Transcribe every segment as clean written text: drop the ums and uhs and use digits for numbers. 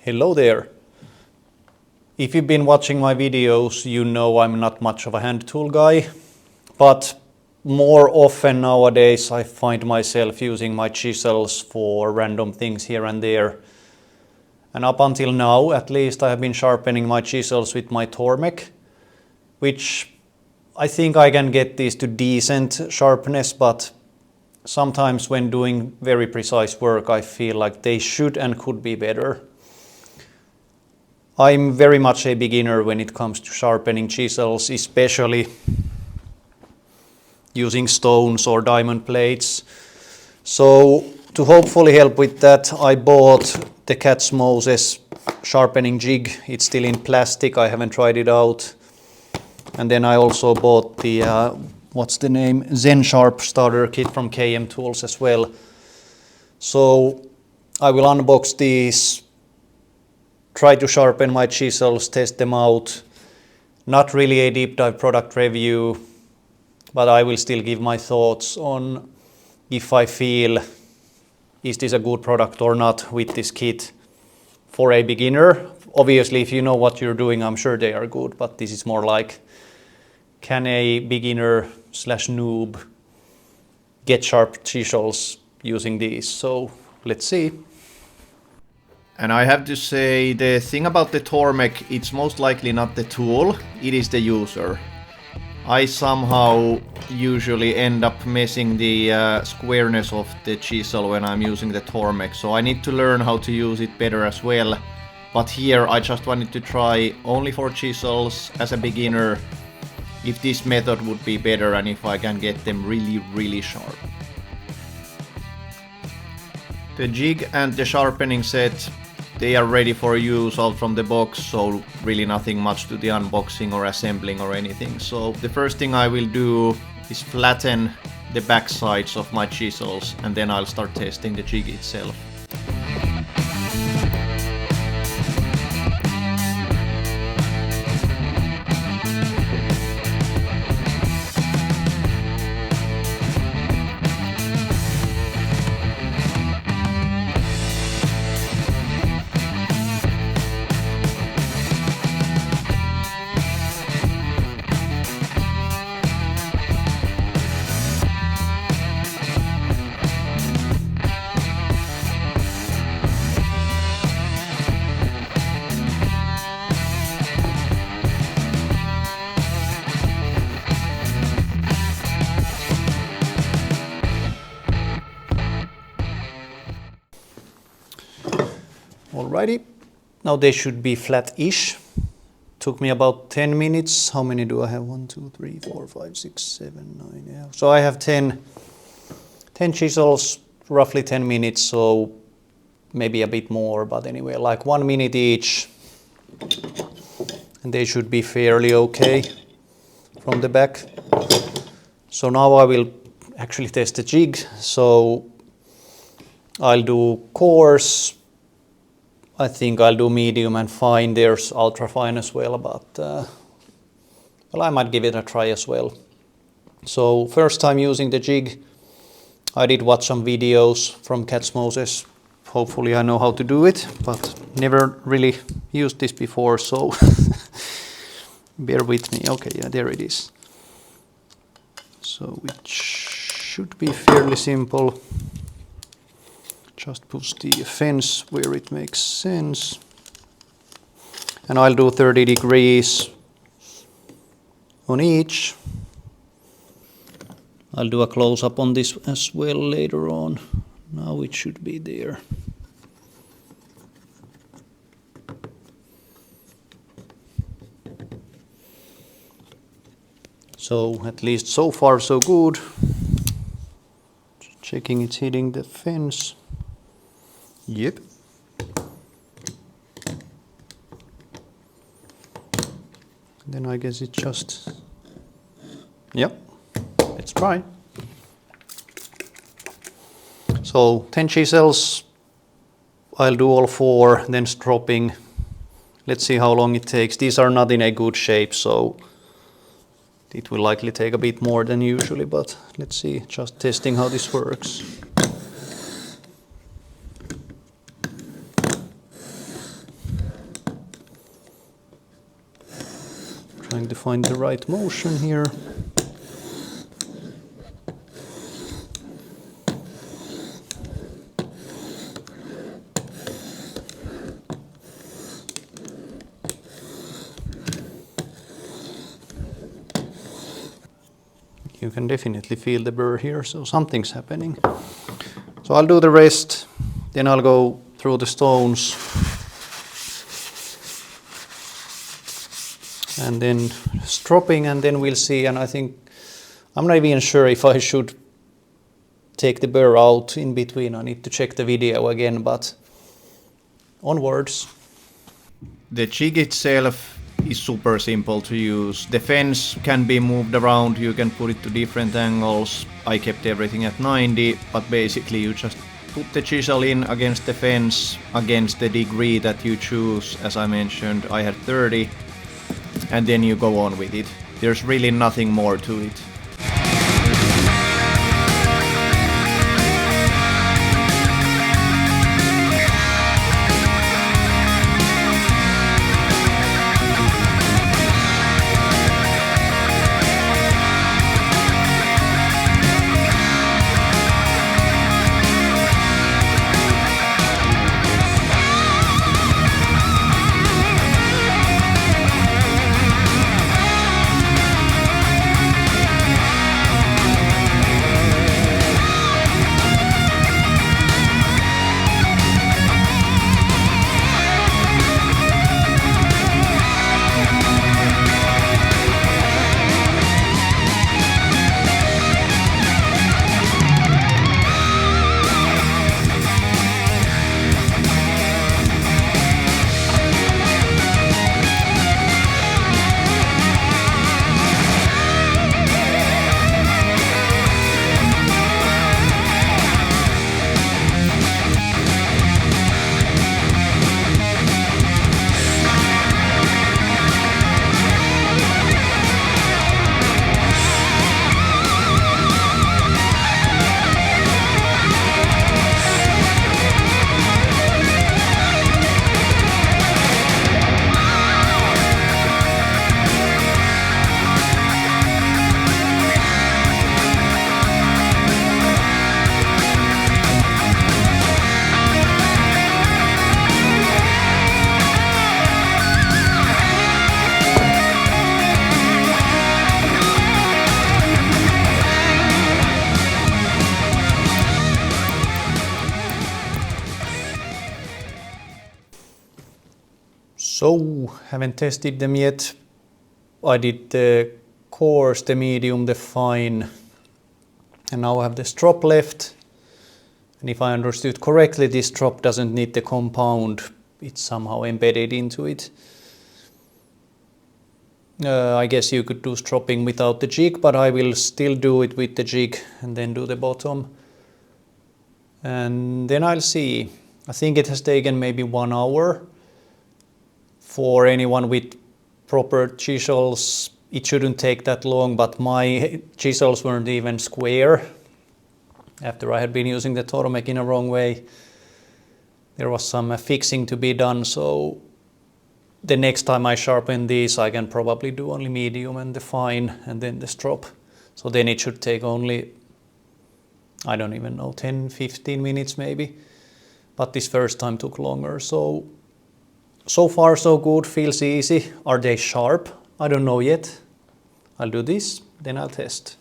Hello there. If you've been watching my videos, you know I'm not much of a hand tool guy, but more often nowadays I find myself using my chisels for random things here and there. And up until now, at least, I have been sharpening my chisels with my Tormek, which I think I can get these to decent sharpness, but sometimes when doing very precise work, I feel like they should and could be better. I'm very much a beginner when it comes to sharpening chisels, especially using stones or diamond plates. So to hopefully help with that, I bought the Katz-Moses Sharpening Jig. It's still in plastic, I haven't tried it out. And then I also bought the, what's the name, Zen Sharp starter kit from KM Tools as well. So I will unbox these, try to sharpen my chisels, test them out. Not really a deep dive product review, but I will still give my thoughts on if I feel is this a good product or not with this kit for a beginner. Obviously, if you know what you're doing, I'm sure they are good, but this is more like, can a beginner / noob get sharp chisels using these? So let's see. And I have to say, the thing about the Tormek, it's most likely not the tool, it is the user. I somehow usually end up messing the squareness of the chisel when I'm using the Tormek, so I need to learn how to use it better as well. But here I just wanted to try only for chisels as a beginner, if this method would be better and if I can get them really sharp. The jig and the sharpening set, they are ready for use out from the box, so really nothing much to the unboxing or assembling or anything. So the first thing I will do is flatten the back sides of my chisels, and then I'll start testing the jig itself. Alrighty, now they should be flat-ish. Took me about 10 minutes. How many do I have? 1, 2, 3, 4, 5, 6, 7, 9, yeah. So I have 10 chisels, roughly 10 minutes, so maybe a bit more, but anyway, like 1 minute each. And they should be fairly okay from the back. So now I will actually test the jig. So I'll do coarse. I think I'll do medium and fine. There's ultra fine as well, but well, I might give it a try as well. So first time using the jig, I did watch some videos from Katz-Moses. Hopefully I know how to do it, but never really used this before, so bear with me. Okay, yeah, there it is. So it should be fairly simple. Just push the fence where it makes sense. And I'll do 30 degrees on each. I'll do a close-up on this as well later on. Now it should be there. So at least so far so good. Checking it's hitting the fence. Yep. Then I guess it just, yep, let's try. So 10 chisels, I'll do all 4, then stropping. Let's see how long it takes. These are not in a good shape, so it will likely take a bit more than usually, but let's see, just testing how this works. trying to find the right motion here. You can definitely feel the burr here, so something's happening. So I'll do the rest, then I'll go through the stones and then stropping, and then we'll see. And I think I'm not even sure if I should take the burr out in between. I need to check the video again, but onwards. The jig itself is super simple to use. The fence can be moved around, you can put it to different angles. I kept everything at 90, but basically you just put the chisel in against the fence, against the degree that you choose. As I mentioned, I had 30, and then you go on with it. There's really nothing more to it. So, haven't tested them yet. I did the coarse, the medium, the fine, and now I have the strop left. And if I understood correctly, this strop doesn't need the compound, it's somehow embedded into it. I guess you could do stropping without the jig, but I will still do it with the jig and then do the bottom. And then I'll see. I think it has taken maybe 1 hour. For anyone with proper chisels, it shouldn't take that long, but my chisels weren't even square. After I had been using the Tormek in a wrong way, there was some fixing to be done, so the next time I sharpen these, I can probably do only medium and the fine and then the strop. So then it should take only, I don't even know, 10-15 minutes maybe. But this first time took longer, so far so good, feels easy. Are they sharp? I don't know yet. I'll do this, then I'll test.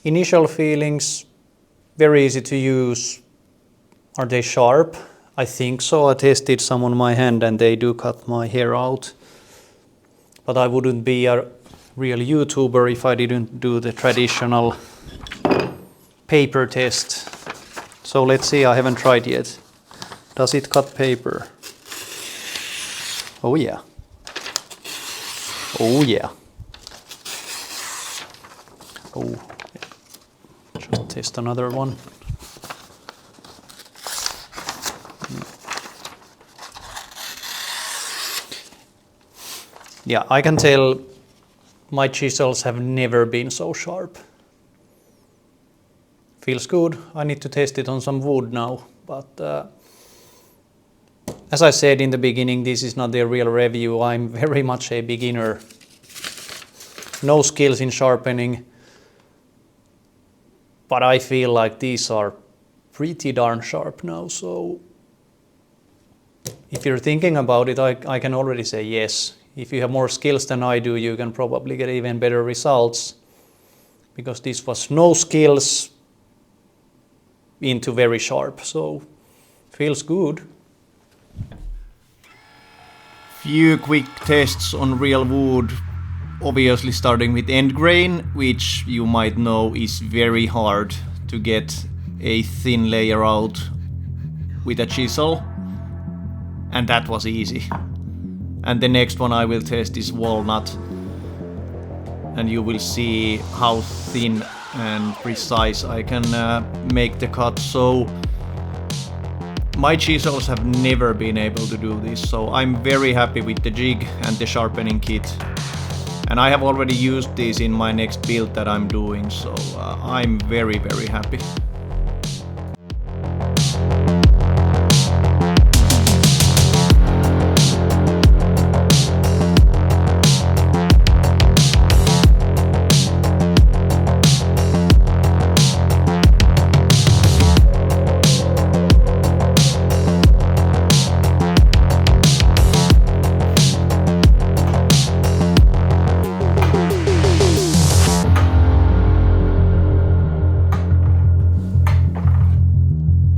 Initial feelings, very easy to use. Are they sharp? I think so. I tested some on my hand and they do cut my hair out. But I wouldn't be a real YouTuber if I didn't do the traditional paper test. So let's see, I haven't tried yet. Does it cut paper? Oh yeah. Oh yeah. Oh, yeah. Just test another one. Yeah, I can tell my chisels have never been so sharp. Feels good. I need to test it on some wood now, but as I said in the beginning, this is not a real review. I'm very much a beginner. No skills in sharpening, but I feel like these are pretty darn sharp now, so if you're thinking about it, I can already say yes. If you have more skills than I do, you can probably get even better results, because this was no skills into very sharp, so feels good. Few quick tests on real wood, obviously starting with end grain, which you might know is very hard to get a thin layer out with a chisel, and that was easy. And the next one I will test is walnut, and you will see how thin and precise I can make the cut. So my chisels have never been able to do this, so I'm very happy with the jig and the sharpening kit. And I have already used these in my next build that I'm doing, so I'm very happy.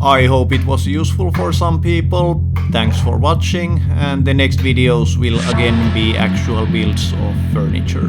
I hope it was useful for some people. Thanks for watching, and the next videos will again be actual builds of furniture.